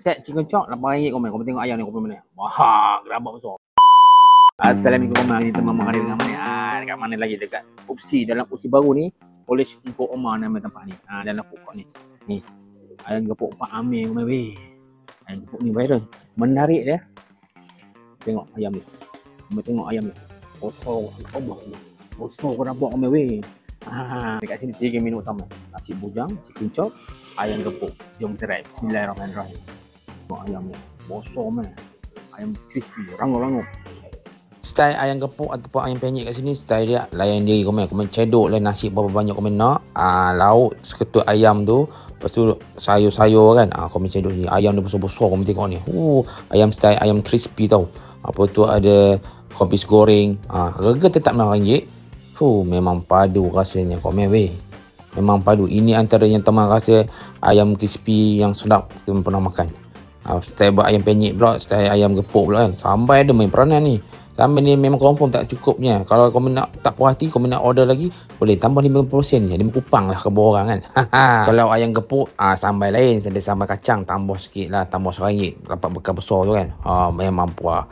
Set chicken chop RM8 komen. Kau tengok ayam ni kau mana. Wah, gerabak besar. Assalamualaikum warahmatullahi wabarakatuh. Teman hari dengan mana? Dekat mana lagi dekat opsi dalam opsi baru ni. Polish Ungkuk Omar nama tempat ni. Dalam food court ni. Ni. Ayam gepuk Pak Amir komen weh. Ayam gepuk ni viral. Menarik dia. Tengok ayam ni. Tengok ayam ni. Kosong. Allah. Kosong gerabak komen weh. Dekat sini 3 menu utama. Nasi bujang, chicken chop, ayam gepuk. Jom kita try. Bismillahirrahmanirrahim. Tengok ayam ni. Bosor man. Ayam crispy, rangup-rangup. Style ayam gepuk ataupun ayam penyet kat sini, style dia layan diri komen. Komen cedok lah nasi berapa banyak komen nak. Lauk seketul ayam tu. Lepas tu sayur-sayur kan. Komen cedok ni. Ayam dia besar-besar komen tengok ni. Ayam style ayam crispy tau. Apa tu ada kopis goreng. Harga tetap RM6. Memang padu rasanya komen weh. Memang padu. Ini antara yang teman rasa ayam crispy yang sedap kita pernah makan. Style buat ayam penyet pula, style ayam gepuk pula kan. Sampai ada main peranan ni. Sampai ni memang confirm tak cukupnya. Kalau kau nak tak puas hati, kau nak order lagi, boleh tambah 50% je. 5 kupang lah ke bawah orang kan. Kalau ayam gepuk, sambal lain. Ada sambal kacang, tambah sikit lah. Tambah RM1. Dapat bekal besar tu kan. Memang puas.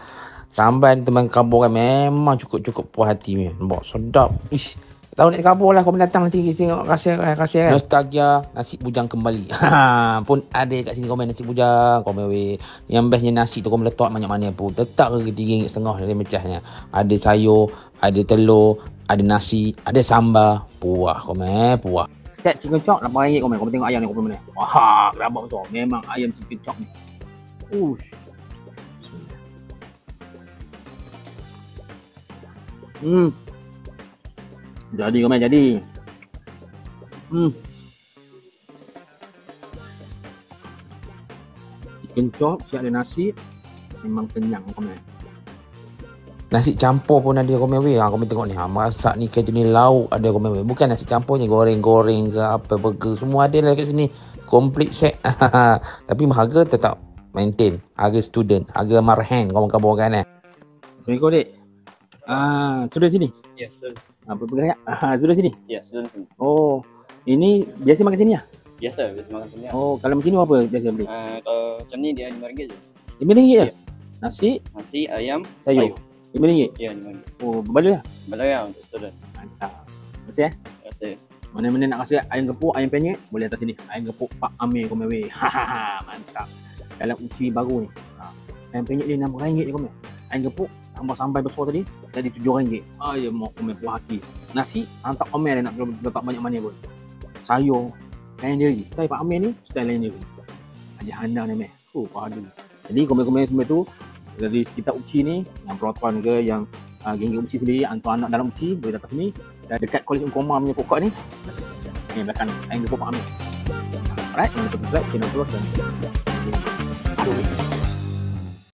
Sambal teman kabur kan memang cukup puas hati ni. Nampak sedap. Ish. Tahu nak kabur lah kau datang nanti tengok rasa kan. Nostalgia nasi bujang kembali. Pun ada kat sini komen nasi bujang. Komen weh. Yang bestnya nasi tu kau letak banyak mana pun. Tetap ke RM3.5 dari mecahnya. Ada sayur, ada telur, ada nasi, ada sambal. Puas komen, puas. Set chicken chop RM8 komen. Kau tengok ayam ni kau mana. Wah, gerabak besar. Memang ayam chicken chop ni. Jadi komen jadi. Chicken chop siap ada nasi. Memang kenyang komen. Nasi campur pun ada komen weh. Komen tengok ni. Masak ni kerja ni lauk ada komen weh. Bukan nasi campurnya goreng-goreng ke apa burger semua ada lah kat sini. Complete set. Tapi harga tetap maintain. Harga student, harga marhan kau kabur kan Assalamualaikum dek. Sudah sini? Ya, sudah. Bergerak? Sudah sini? Ya, sudah sini. Oh, ini biasa makan sini ya? Biasa makan sini. Oh, kalau macam ni apa biasa beli? Kalau macam ni dia RM5 je. RM5 je? Ya. Nasi, ayam, sayur. RM5? Ya, RM5. Oh, berbaloi lah? Baloi lah untuk student. Mantap. Terima Kasih. Mana-mana nak rasa ayam gepuk, ayam penyet, boleh atas sini. Ayam gepuk Pak Amir komen weh. Mantap. Dalam usi baru ni. Ayam penyet dia RM6 je komen. Ayam gepuk tambah sambal besar tadi jadi RM7. Ya mau komen puas hati. Nasi hantar Amir dia nak letak banyak mana pun. Sayur lain dia lagi. Style Pak Amir ni style lain dia lagi. Aja handang ni meh. Padu. Jadi komen-komen semua tu dari sekitar UPSI ni, yang peroton ke, yang geng-geng UPSI sendiri, hantar anak dalam UPSI boleh datang sini. Dan dekat Polish Ungkuk Omar punya pokok ni. Ni belakang ayam gepuk Pak Amir. Alright, jangan lupa subscribe channel terus dan